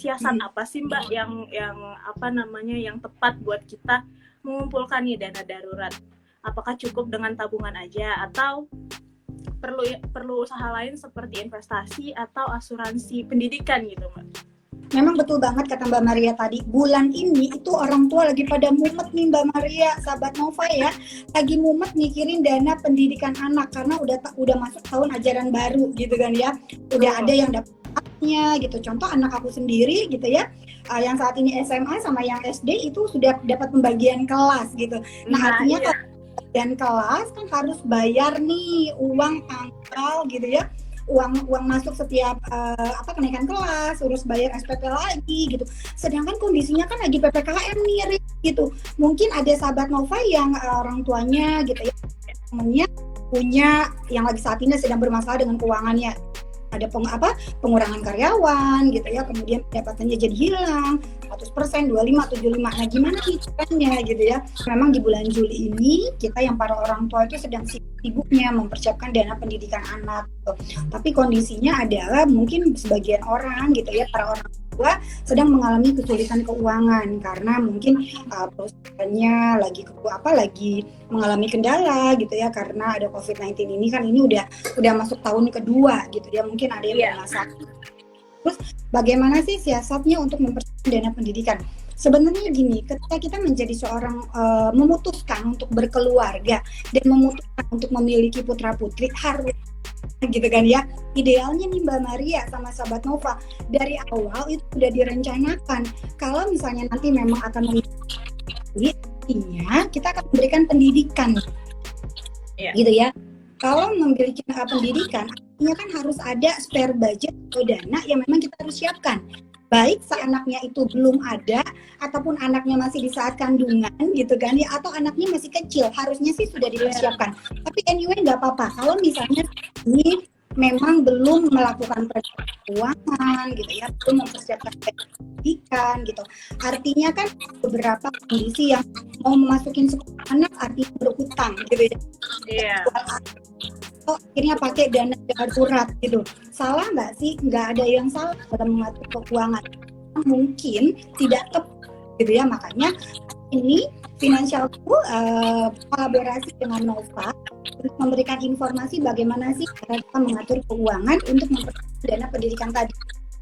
siasat apa sih Mbak yang apa namanya yang tepat buat kita mengumpulkan nih dana darurat? Apakah cukup dengan tabungan aja atau perlu usaha lain seperti investasi atau asuransi pendidikan gitu Mbak? Memang betul banget kata Mbak Maria tadi, bulan ini itu orang tua lagi pada mumet nih Mbak Maria, sahabat Nova ya, lagi mumet mikirin dana pendidikan anak karena udah masuk tahun ajaran baru gitu kan ya, udah ada yang dapatnya gitu. Contoh anak aku sendiri gitu ya, yang saat ini SMA sama yang SD itu sudah dapat pembagian kelas gitu. Nah artinya kalau pembagian kelas kan harus bayar nih uang tanggal gitu ya. Uang masuk setiap kenaikan kelas, harus bayar SPP lagi gitu. Sedangkan kondisinya kan lagi PPKM nih gitu. Mungkin ada sahabat Nova yang orang tuanya gitu ya, temennya punya yang lagi saat ini sedang bermasalah dengan keuangannya. Ada pengurangan karyawan gitu ya, kemudian pendapatannya jadi hilang 100%, 25, 75. Nah gimana nih caranya gitu ya. Memang di bulan Juli ini kita yang para orang tua itu sedang sibuknya mempersiapkan dana pendidikan anak gitu. Tapi kondisinya adalah mungkin sebagian orang gitu ya, para orang tua sedang mengalami kesulitan keuangan karena mungkin perusahaannya lagi mengalami kendala gitu ya, karena ada COVID-19 ini kan, ini udah masuk tahun kedua gitu ya, mungkin ada yang bermasalah. Terus bagaimana sih siasatnya untuk mempersiapkan dana pendidikan? Sebenarnya gini, ketika kita menjadi seorang memutuskan untuk berkeluarga dan memutuskan untuk memiliki putra putri, harus gitu kan ya, idealnya nih Mbak Maria sama sahabat Nova dari awal itu sudah direncanakan kalau misalnya nanti memang akan memiliki, kita akan memberikan pendidikan gitu ya. Kalau memiliki pendidikan artinya kan harus ada spare budget atau dana yang memang kita harus siapkan, baik anaknya itu belum ada ataupun anaknya masih di saat kandungan gitu kan ya, atau anaknya masih kecil, harusnya sih sudah dipersiapkan. Tapi anyway nggak apa-apa kalau misalnya ini memang belum melakukan keuangan gitu ya, belum mempersiapkan pendidikan gitu. Artinya kan beberapa kondisi yang mau memasukin sekolah anak artinya berhutang gitu ya. Akhirnya pakai dana darurat gitu. Salah nggak sih? Nggak ada yang salah dalam mengatur keuangan. Mungkin tidak tepat gitu ya. Makanya ini Finansialku kolaborasi dengan Nova untuk memberikan informasi bagaimana sih cara kita mengatur keuangan untuk memperoleh dana pendidikan tadi.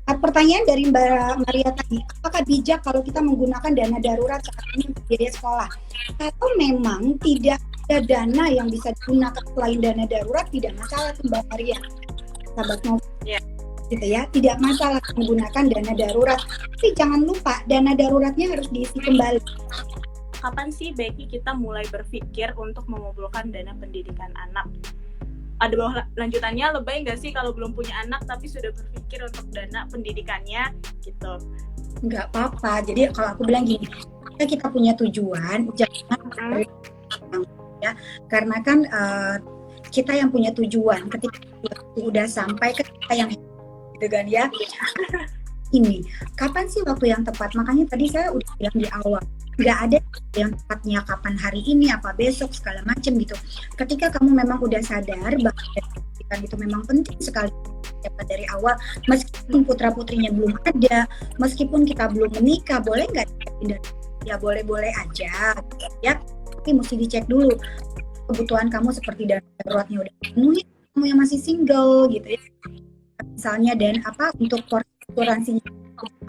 Pertanyaan dari Mbak Maria tadi, apakah bijak kalau kita menggunakan dana darurat saat ini untuk biaya sekolah? Kalau memang tidak ada dana yang bisa digunakan selain dana darurat, tidak masalah Mbak Maria, sahabat Nova. Gitu ya, tidak masalah menggunakan dana darurat. Tapi jangan lupa dana daruratnya harus diisi kembali. Kapan sih Becky kita mulai berpikir untuk mengumpulkan dana pendidikan anak? Ada lanjutannya, lebay nggak sih kalau belum punya anak tapi sudah berpikir untuk dana pendidikannya gitu? Nggak apa-apa. Jadi kalau aku bilang gini, kita punya tujuan, jangan ya, karena kan kita yang punya tujuan. Ketika udah sampai ke kita yang gitu kan ya. Ini kapan sih waktu yang tepat? Makanya tadi saya udah bilang di awal, nggak ada yang tepatnya kapan, hari ini apa besok segala macam gitu. Ketika kamu memang udah sadar bahwa pendidikan itu memang penting sekali dari awal, meskipun putra putrinya belum ada, meskipun kita belum menikah, boleh nggak pindah? Ya boleh aja gitu ya, tapi mesti dicek dulu kebutuhan kamu seperti dana daruratnya udah penuh, kamu yang masih single gitu ya, misalnya, dan untuk asuransinya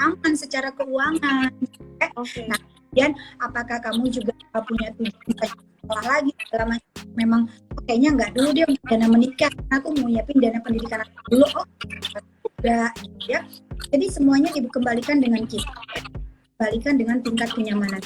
aman secara keuangan. Nah, kemudian apakah kamu juga punya tujuan sekolah lagi dalam memang kayaknya nggak dulu dia untuk dana menikah, aku mau nyiapin dana pendidikan dulu, udah ya. Jadi semuanya dikembalikan dengan kita, kembalikan dengan tingkat kenyamanan.